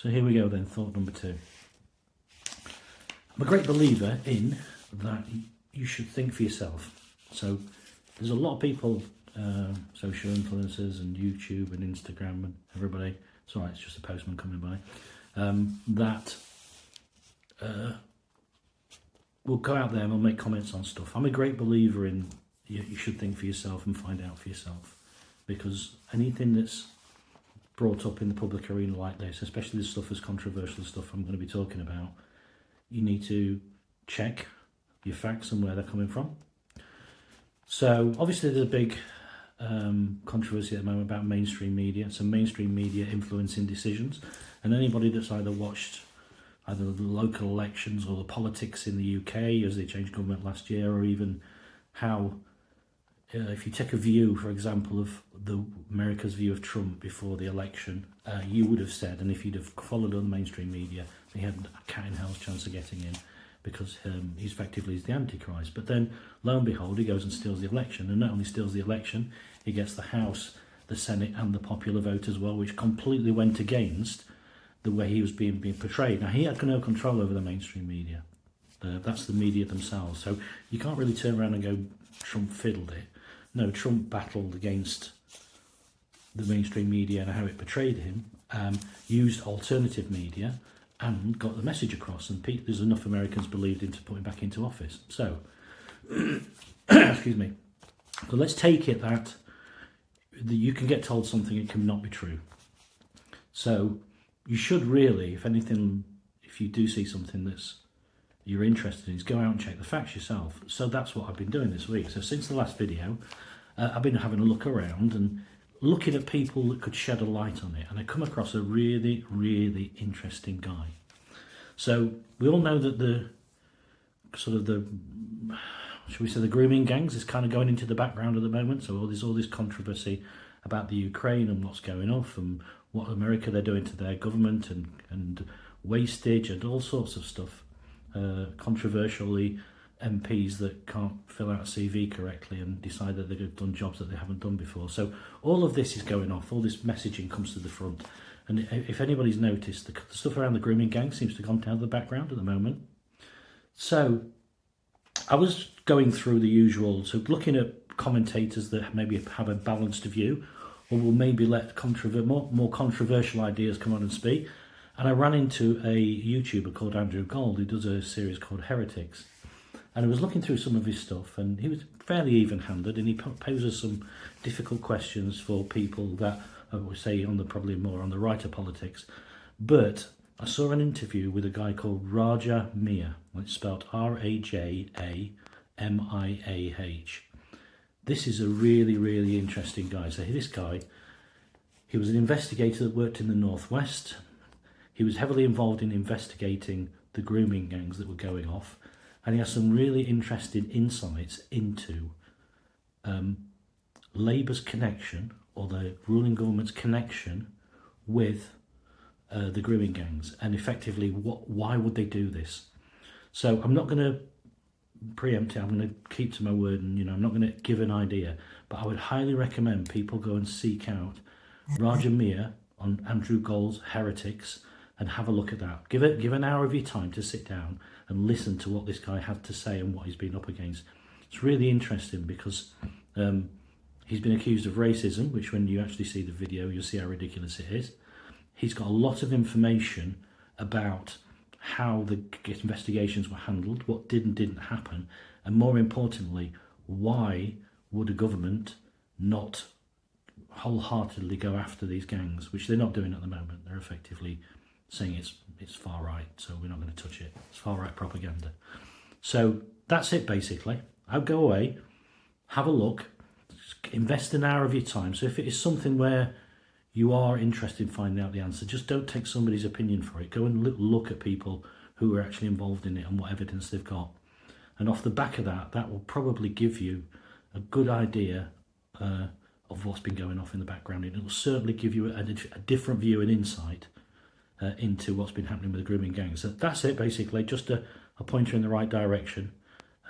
So here we go then, thought number 2. I'm a great believer in that you should think for yourself. So there's a lot of people, social influencers and YouTube and Instagram and everybody, it's alright, it's just a postman coming by, that will go out there and will make comments on stuff. I'm a great believer in you should think for yourself and find out for yourself, because anything that's brought up in the public arena like this, especially the stuff as controversial stuff I'm going to be talking about, you need to check your facts and where they're coming from. So obviously there's a big controversy at the moment about mainstream media, so mainstream media influencing decisions, and anybody that's either watched either the local elections or the politics in the UK as they changed government last year, or even how if you take a view, for example, of America's view of Trump before the election, you would have said, and if you'd have followed on the mainstream media, he had a cat in hell's chance of getting in, because he's effectively the Antichrist. But then, lo and behold, he goes and steals the election, and not only steals the election, he gets the House, the Senate, and the popular vote as well, which completely went against the way he was being portrayed. Now, he had no control over the mainstream media. That's the media themselves. So you can't really turn around and go, Trump fiddled it. No, Trump battled against the mainstream media and how it portrayed him, used alternative media, and got the message across. And there's enough Americans believed him to put him back into office. So, excuse me. So let's take it that you can get told something, it cannot be true. So you should really, if anything, if you do see something that's you're interested in, is go out and check the facts yourself. So that's what I've been doing this week. So since the last video, I've been having a look around and looking at people that could shed a light on it, and I come across a really, really interesting guy. So we all know that the shall we say, the grooming gangs is kind of going into the background at the moment. So there's all this controversy about the Ukraine and what's going off and what America they're doing to their government and wastage and all sorts of stuff. Controversially, MPs that can't fill out a CV correctly and decide that they've done jobs that they haven't done before. So all of this is going off, all this messaging comes to the front. And if anybody's noticed, the stuff around the grooming gang seems to have gone down to the background at the moment. So I was going through the usual, so looking at commentators that maybe have a balanced view, or will maybe let more controversial ideas come on and speak. And I ran into a YouTuber called Andrew Gold, who does a series called Heretics. And I was looking through some of his stuff, and he was fairly even-handed, and he poses some difficult questions for people that I would say probably more on the right of politics. But I saw an interview with a guy called Miah. It's spelled Rajamiah. This is a really, really interesting guy. So this guy, he was an investigator that worked in the Northwest. He was heavily involved in investigating the grooming gangs that were going off, and he has some really interesting insights into Labour's connection, or the ruling government's connection, with the grooming gangs, and effectively why would they do this. So I'm not going to preempt it, I'm going to keep to my word, and I'm not going to give an idea, but I would highly recommend people go and seek out Miah on Andrew Gold's Heretics, and have a look at that. Give an hour of your time to sit down and listen to what this guy had to say and what he's been up against. It's really interesting because he's been accused of racism, which when you actually see the video, you'll see how ridiculous it is. He's got a lot of information about how the investigations were handled, what did and didn't happen, and more importantly, why would a government not wholeheartedly go after these gangs, which they're not doing at the moment. They're effectively saying it's far right, so we're not going to touch it. It's far right propaganda. So that's it basically. I'll go away, have a look, invest an hour of your time. So if it is something where you are interested in finding out the answer, just don't take somebody's opinion for it. Go and look at people who are actually involved in it and what evidence they've got. And off the back of that, that will probably give you a good idea of what's been going off in the background. It will certainly give you a different view and insight into what's been happening with the grooming gangs. So that's it basically, just a pointer in the right direction.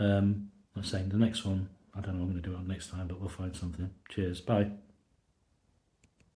I'm saying the next one, I don't know what I'm going to do it on next time, but we'll find something. Cheers, bye.